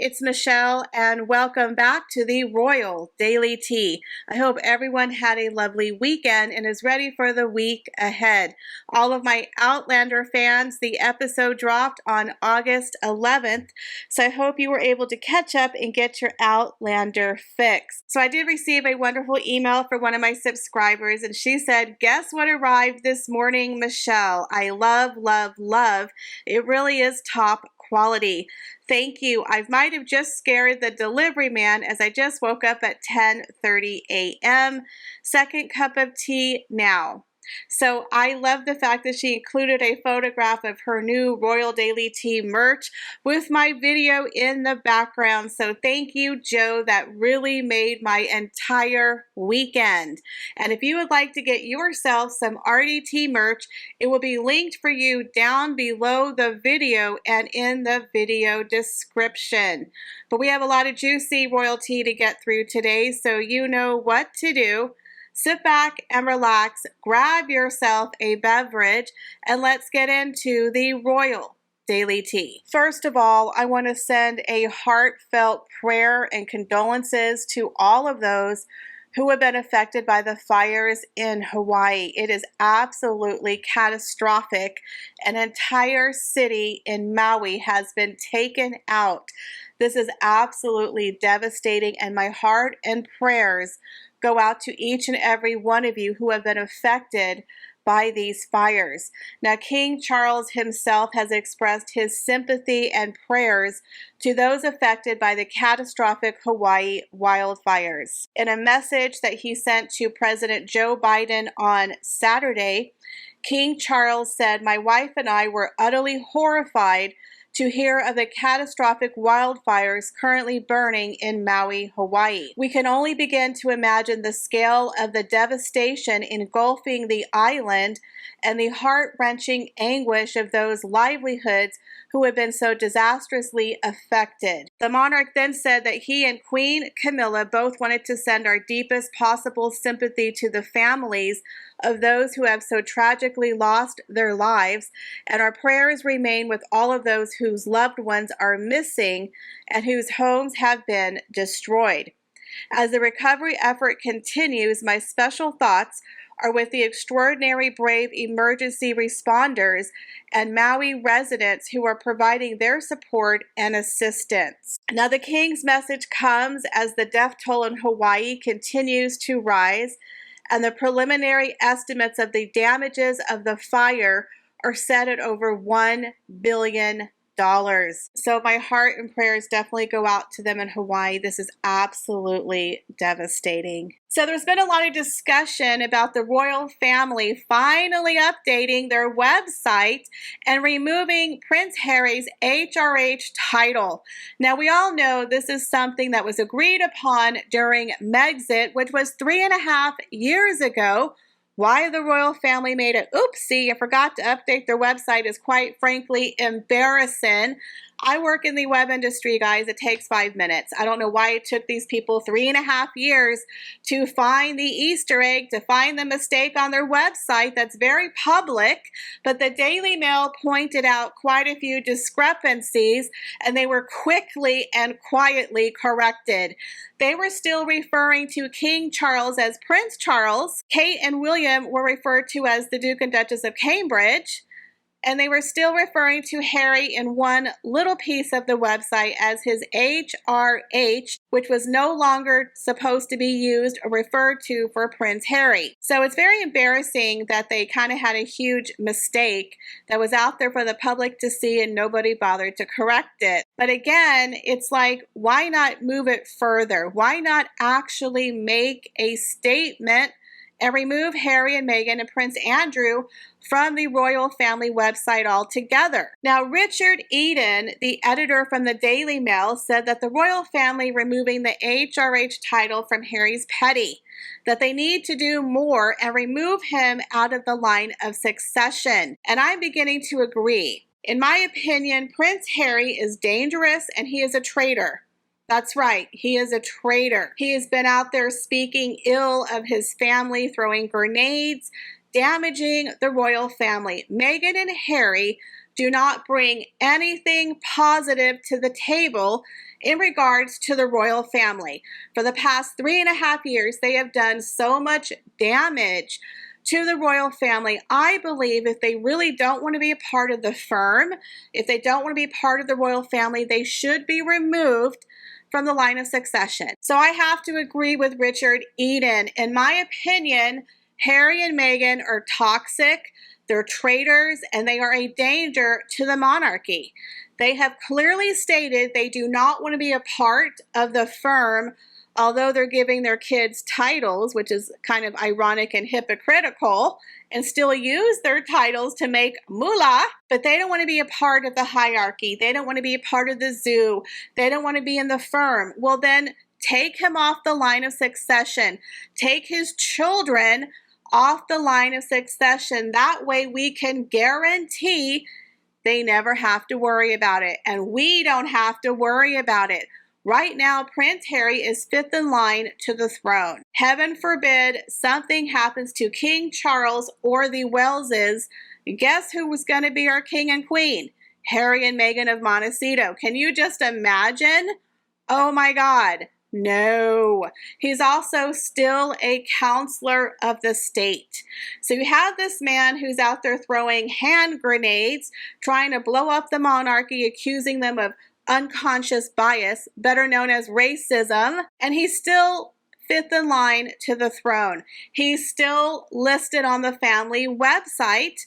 it's Michelle, and welcome back to the Royal Daily Tea. I hope everyone had a lovely weekend and is ready for the week ahead. All of my Outlander fans, the episode dropped on August 11th, so I hope you were able to catch up and get your Outlander fix. So I did receive a wonderful email from one of my subscribers, and she said, "Guess what arrived this morning, Michelle? I love, love, love. It really is top quality. Thank you. I might have just scared the delivery man as I just woke up at 10:30 a.m. Second cup of tea now." So I love the fact that she included a photograph of her new Royal Daily Tea merch with my video in the background. So thank you, Joe. That really made my entire weekend. And if you would like to get yourself some RDT merch, it will be linked for you down below the video and in the video description. But we have a lot of juicy Royal Tea to get through today, so you know what to do. Sit back and relax, grab yourself a beverage, and let's get into the Royal Daily Tea. First of all, I want to send a heartfelt prayer and condolences to all of those who have been affected by the fires in Hawaii. It is absolutely catastrophic. An entire city in Maui has been taken out. This is absolutely devastating, and my heart and prayers go out to each and every one of you who have been affected by these fires. Now, King Charles himself has expressed his sympathy and prayers to those affected by the catastrophic Hawaii wildfires. In a message that he sent to President Joe Biden on Saturday, King Charles said, "My wife and I were utterly horrified to hear of the catastrophic wildfires currently burning in Maui, Hawaii. We can only begin to imagine the scale of the devastation engulfing the island and the heart-wrenching anguish of those livelihoods who have been so disastrously affected." The monarch then said that he and Queen Camilla both wanted to send our deepest possible sympathy to the families of those who have so tragically lost their lives, and our prayers remain with all of those whose loved ones are missing and whose homes have been destroyed. As the recovery effort continues, my special thoughts are with the extraordinary brave emergency responders and Maui residents who are providing their support and assistance. Now, the King's message comes as the death toll in Hawaii continues to rise, and the preliminary estimates of the damages of the fire are set at over $1 billion. So my heart and prayers definitely go out to them in Hawaii. This is absolutely devastating. So there's been a lot of discussion about the royal family finally updating their website and removing Prince Harry's HRH title. Now, we all know this is something that was agreed upon during Megxit, which was 3.5 years ago. Why the royal family made an oopsie and forgot to update their website is quite frankly embarrassing. I work in the web industry, guys. It takes 5 minutes. I don't know why it took these people 3.5 years to find the Easter egg, to find the mistake on their website that's very public. But the Daily Mail pointed out quite a few discrepancies, and they were quickly and quietly corrected. They were still referring to King Charles as Prince Charles. Kate and William were referred to as the Duke and Duchess of Cambridge. And they were still referring to Harry in one little piece of the website as his HRH, which was no longer supposed to be used or referred to for Prince Harry. So it's very embarrassing that they kind of had a huge mistake that was out there for the public to see and nobody bothered to correct it. But again, it's like, why not move it further? Why not actually make a statement and remove Harry and Meghan and Prince Andrew from the royal family website altogether? Now, Richard Eden, the editor from the Daily Mail, said that the royal family removing the HRH title from Harry's petty, that they need to do more and remove him out of the line of succession. And I'm beginning to agree. In my opinion, Prince Harry is dangerous and he is a traitor. That's right, he is a traitor. He has been out there speaking ill of his family, throwing grenades, damaging the royal family. Meghan and Harry do not bring anything positive to the table in regards to the royal family. For the past 3.5 years, they have done so much damage to the royal family. I believe if they really don't want to be a part of the firm, if they don't want to be part of the royal family, they should be removed from the line of succession. So I have to agree with Richard Eden. In my opinion, Harry and Meghan are toxic, they're traitors, and they are a danger to the monarchy. They have clearly stated they do not want to be a part of the firm, although they're giving their kids titles, which is kind of ironic and hypocritical, and still use their titles to make moolah, but they don't want to be a part of the hierarchy. They don't want to be a part of the zoo. They don't want to be in the firm. Well, then take him off the line of succession. Take his children off the line of succession. That way we can guarantee they never have to worry about it, and we don't have to worry about it. Right now, Prince Harry is 5th in line to the throne. Heaven forbid something happens to King Charles or the Waleses. Guess who was going to be our king and queen? Harry and Meghan of Montecito. Can you just imagine? Oh my God. No. He's also still a counselor of the state. So you have this man who's out there throwing hand grenades, trying to blow up the monarchy, accusing them of unconscious bias, better known as racism, and he's still 5th in line to the throne. He's still listed on the family website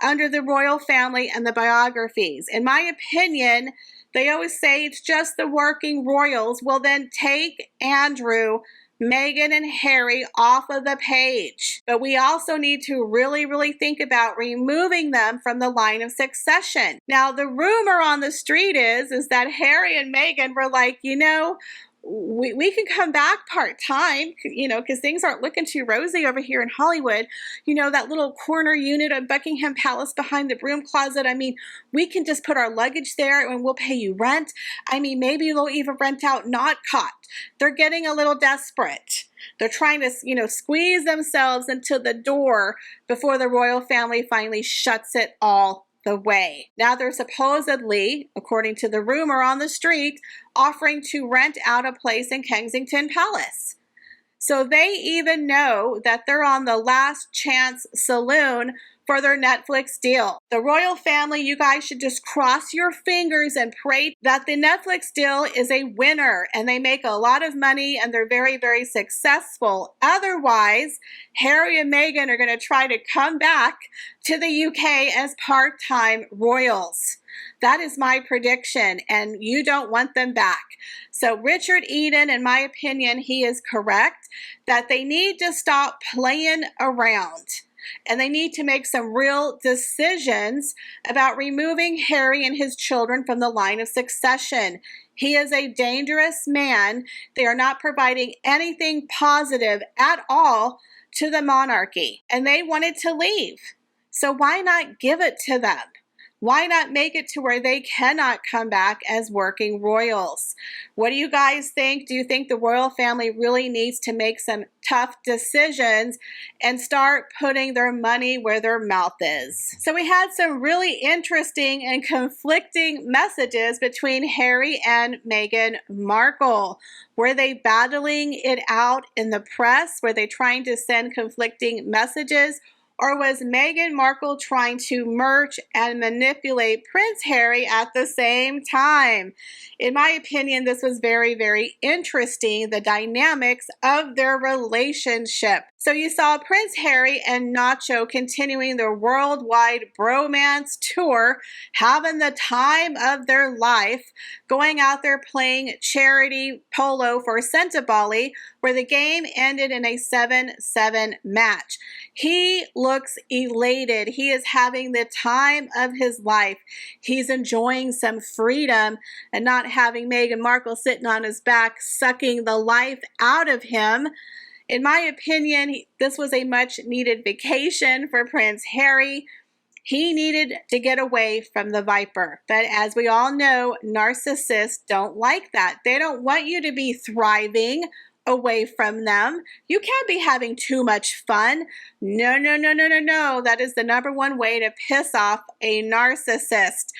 under the royal family and the biographies. In my opinion, they always say it's just the working royals. Well, then take Andrew, Meghan, and Harry off of the page. But we also need to really think about removing them from the line of succession. Now, the rumor on the street is that Harry and Meghan were like, you know, we can come back part-time, you know, because things aren't looking too rosy over here in Hollywood. You know, that little corner unit of Buckingham Palace behind the broom closet. I mean, we can just put our luggage there and we'll pay you rent. I mean, maybe they'll even rent out Not Caught. They're getting a little desperate. They're trying to, you know, squeeze themselves into the door before the royal family finally shuts it all the way. Now they're supposedly, according to the rumor on the street, offering to rent out a place in Kensington Palace. So they even know that they're on the last chance saloon for their Netflix deal. The royal family, you guys should just cross your fingers and pray that the Netflix deal is a winner and they make a lot of money and they're very successful. Otherwise, Harry and Meghan are going to try to come back to the UK as part-time royals. That is my prediction, and you don't want them back. So Richard Eden, in my opinion, he is correct that they need to stop playing around. And they need to make some real decisions about removing Harry and his children from the line of succession. He is a dangerous man. They are not providing anything positive at all to the monarchy. And they wanted to leave. So why not give it to them? Why not make it to where they cannot come back as working royals? What do you guys think? Do you think the royal family really needs to make some tough decisions and start putting their money where their mouth is? So we had some really interesting and conflicting messages between Harry and Meghan Markle. Were they battling it out in the press? Were they trying to send conflicting messages? Or was Meghan Markle trying to merge and manipulate Prince Harry at the same time? In my opinion, this was very interesting, the dynamics of their relationship. So you saw Prince Harry and Nacho continuing their worldwide bromance tour, having the time of their life, going out there playing charity polo for Centibali, where the game ended in a 7-7 match. He looks elated. He is having the time of his life. He's enjoying some freedom and not having Meghan Markle sitting on his back, sucking the life out of him. In my opinion, this was a much needed vacation for Prince Harry. He needed to get away from the Viper. But as we all know, narcissists don't like that. They don't want you to be thriving away from them. You can't be having too much fun. No, no, no, no, no, no. That is the number one way to piss off a narcissist.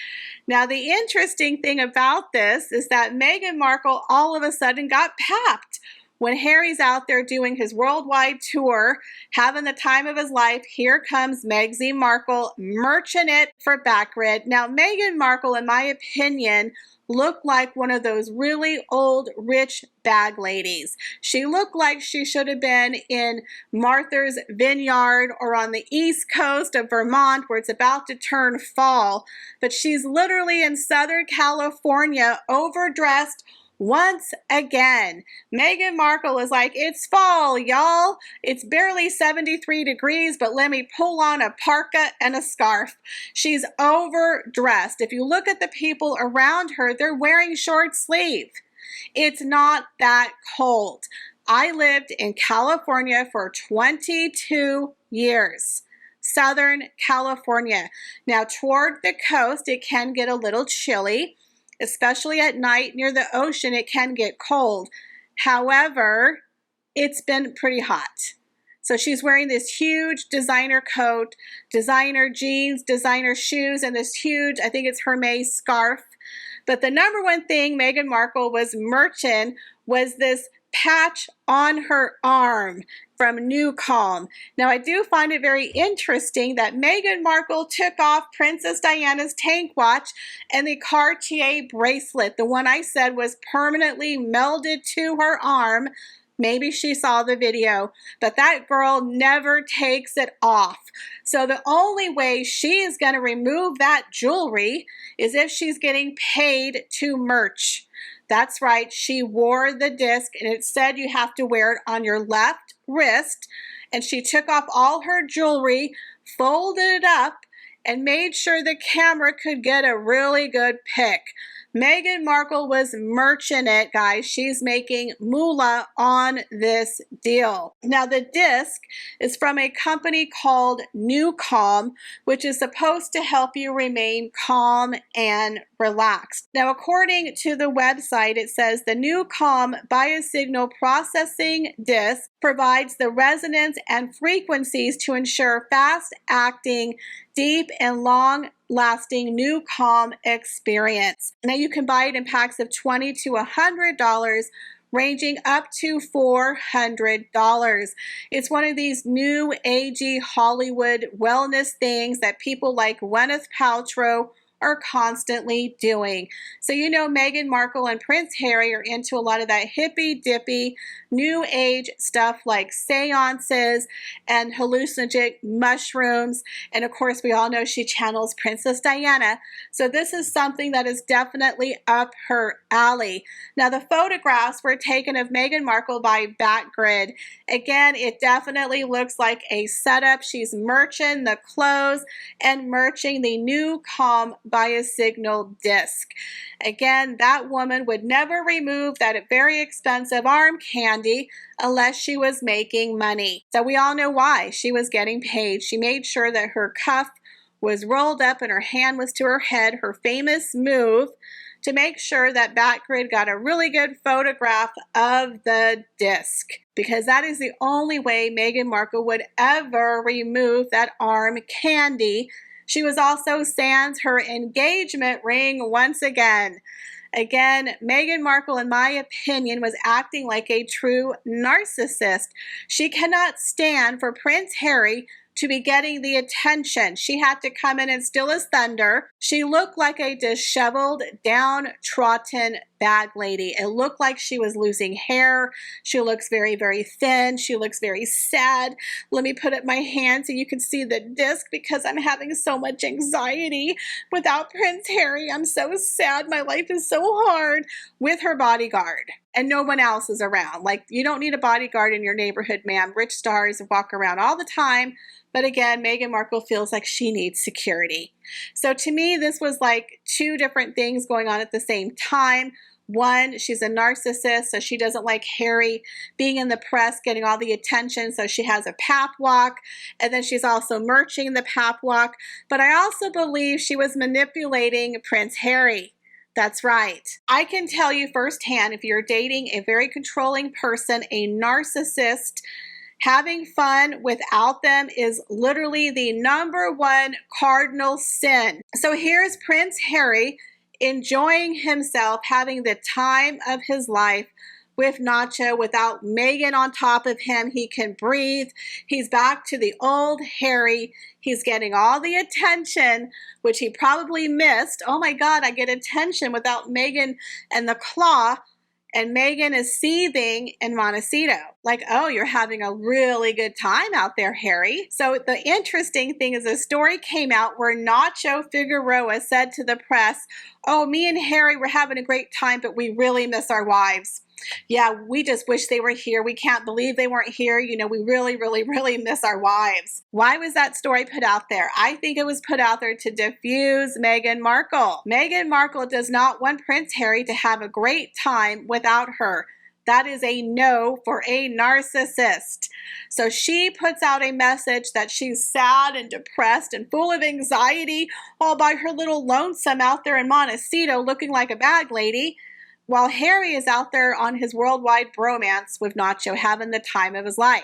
Now, the interesting thing about this is that Meghan Markle all of a sudden got papped. When Harry's out there doing his worldwide tour, having the time of his life, here comes Meghan Markle merching it for Backgrid. Now, Meghan Markle, in my opinion, looked like one of those really old, rich bag ladies. She looked like she should have been in Martha's Vineyard or on the east coast of Vermont where it's about to turn fall. But she's literally in Southern California, overdressed once again. Meghan Markle is like, it's fall, y'all. It's barely 73 degrees, but let me pull on a parka and a scarf. She's overdressed. If you look at the people around her, they're wearing short sleeve. It's not that cold. I lived in California for 22 years. Southern California. Now, toward the coast, it can get a little chilly. Especially at night near the ocean, it can get cold. However, it's been pretty hot. So she's wearing this huge designer coat, designer jeans, designer shoes, and this huge, I think it's Hermes scarf. But the number one thing Meghan Markle was merching was this patch on her arm from New Calm. Now, I do find it very interesting that Meghan Markle took off Princess Diana's tank watch and the Cartier bracelet, the one I said was permanently melded to her arm. Maybe she saw the video, but that girl never takes it off. So the only way she is going to remove that jewelry is if she's getting paid to merch. That's right, she wore the disc and it said you have to wear it on your left wrist. And she took off all her jewelry, folded it up, and made sure the camera could get a really good pic. Meghan Markle was merching it, guys. She's making moolah on this deal. Now, the disc is from a company called New Calm, which is supposed to help you remain calm and relaxed. Now, according to the website, it says the New Calm biosignal processing disc provides the resonance and frequencies to ensure fast-acting, deep and long-lasting New Calm experience. Now, you can buy it in packs of $20 to $100, ranging up to $400. It's one of these new agey Hollywood wellness things that people like Gwyneth Paltrow are constantly doing. So you know Meghan Markle and Prince Harry are into a lot of that hippy-dippy, new age stuff like seances and hallucinogenic mushrooms. And of course, we all know she channels Princess Diana. So this is something that is definitely up her alley. Now, the photographs were taken of Meghan Markle by Backgrid. Again, it definitely looks like a setup. She's merching the clothes and merching the New Calm biosignal disc. Again, that woman would never remove that very expensive arm candy unless she was making money. So we all know why. She was getting paid. She made sure that her cuff was rolled up and her hand was to her head, her famous move to make sure that Backgrid got a really good photograph of the disc, because that is the only way Meghan Markle would ever remove that arm candy. She was also sans her engagement ring once again. Again, Meghan Markle, in my opinion, was acting like a true narcissist. She cannot stand for Prince Harry to be getting the attention. She had to come in and steal his thunder. She looked like a disheveled, downtrodden bag lady. It looked like she was losing hair. She looks very, very thin. She looks very sad. Let me put up my hand so you can see the disc, because I'm having so much anxiety without Prince Harry. I'm so sad. My life is so hard, with her bodyguard. And no one else is around. Like, you don't need a bodyguard in your neighborhood, ma'am. Rich stars walk around all the time. But again, Meghan Markle feels like she needs security. So to me, this was like two different things going on at the same time. One, she's a narcissist, so she doesn't like Harry being in the press, getting all the attention, so she has a pap walk. And then she's also merching the pap walk. But I also believe she was manipulating Prince Harry. That's right. I can tell you firsthand, if you're dating a very controlling person, a narcissist, having fun without them is literally the #1 cardinal sin. So here's Prince Harry enjoying himself, having the time of his life with Nacho without Meghan on top of him. He can breathe. He's back to the old Harry. He's getting all the attention, which he probably missed. Oh my God, I get attention without Meghan and the claw. And Meghan is seething in Montecito. Like, oh, you're having a really good time out there, Harry. So the interesting thing is a story came out where Nacho Figueroa said to the press, oh, me and Harry were having a great time, but we really miss our wives. Yeah, we just wish they were here. We can't believe they weren't here. You know, we really, really, really miss our wives. Why was that story put out there? I think it was put out there to diffuse Meghan Markle. Meghan Markle does not want Prince Harry to have a great time without her. That is a no for a narcissist. So she puts out a message that she's sad and depressed and full of anxiety all by her little lonesome out there in Montecito looking like a bag lady, while Harry is out there on his worldwide bromance with Nacho having the time of his life.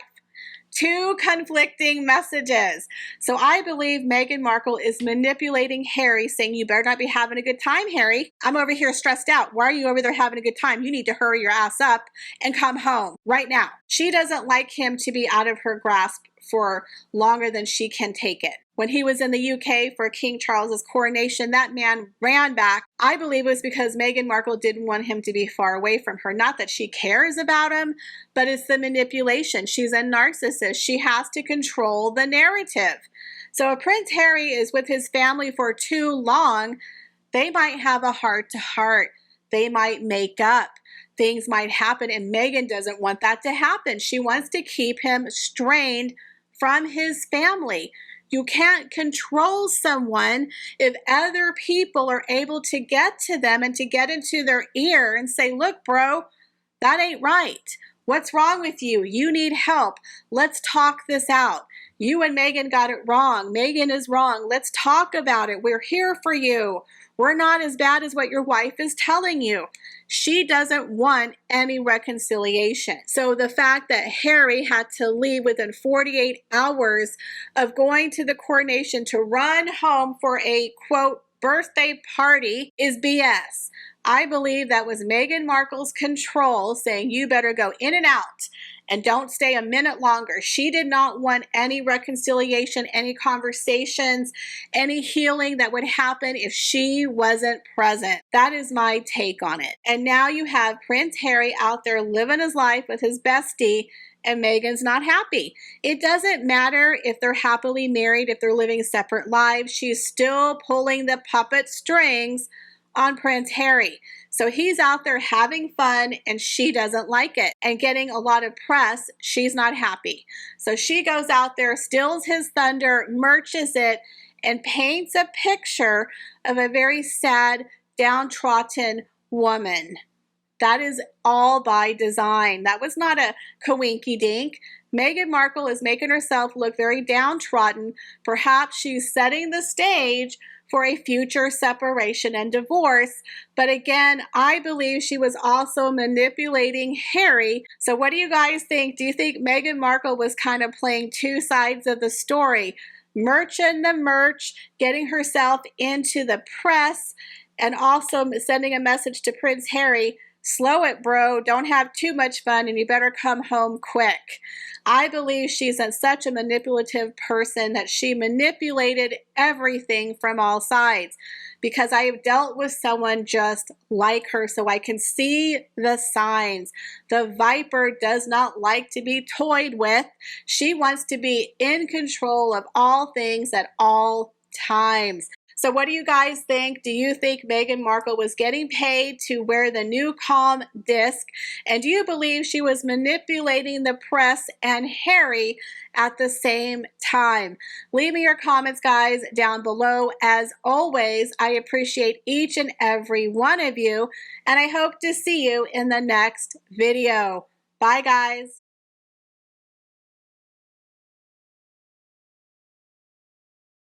Two conflicting messages. So I believe Meghan Markle is manipulating Harry, saying, you better not be having a good time, Harry. I'm over here stressed out. Why are you over there having a good time? You need to hurry your ass up and come home right now. She doesn't like him to be out of her grasp for longer than she can take it. When he was in the UK for King Charles's coronation, that man ran back. I believe it was because Meghan Markle didn't want him to be far away from her. Not that she cares about him, but it's the manipulation. She's a narcissist. She has to control the narrative. So if Prince Harry is with his family for too long, they might have a heart-to-heart. They might make up. Things might happen, and Meghan doesn't want that to happen. She wants to keep him strained from his family. You can't control someone if other people are able to get to them and to get into their ear and say, look, bro, that ain't right. What's wrong with you? You need help. Let's talk this out. You and Meghan got it wrong. Meghan is wrong. Let's talk about it. We're here for you. We're not as bad as what your wife is telling you. She doesn't want any reconciliation. So the fact that Harry had to leave within 48 hours of going to the coronation to run home for a, quote, birthday party is BS. I believe that was Meghan Markle's control saying, you better go in and out and don't stay a minute longer. She did not want any reconciliation, any conversations, any healing that would happen if she wasn't present. That is my take on it. And now you have Prince Harry out there living his life with his bestie, and Meghan's not happy. It doesn't matter if they're happily married, if they're living separate lives. She's still pulling the puppet strings on Prince Harry. So he's out there having fun and she doesn't like it and getting a lot of press. She's not happy. So she goes out there, steals his thunder, merches it, and paints a picture of a very sad, downtrodden woman. That is all by design. That was not a coinky-dink. Meghan Markle is making herself look very downtrodden. Perhaps she's setting the stage for a future separation and divorce. But again, I believe she was also manipulating Harry. So what do you guys think? Do you think Meghan Markle was kind of playing two sides of the story? Merching the merch, getting herself into the press, and also sending a message to Prince Harry, slow it, bro. Don't have too much fun and you better come home quick. I believe she's such a manipulative person that she manipulated everything from all sides, because I have dealt with someone just like her, so I can see the signs. The Viper does not like to be toyed with. She wants to be in control of all things at all times. So what do you guys think? Do you think Meghan Markle was getting paid to wear the new Calm disc? And do you believe she was manipulating the press and Harry at the same time? Leave me your comments, guys, down below. As always, I appreciate each and every one of you, and I hope to see you in the next video. Bye, guys.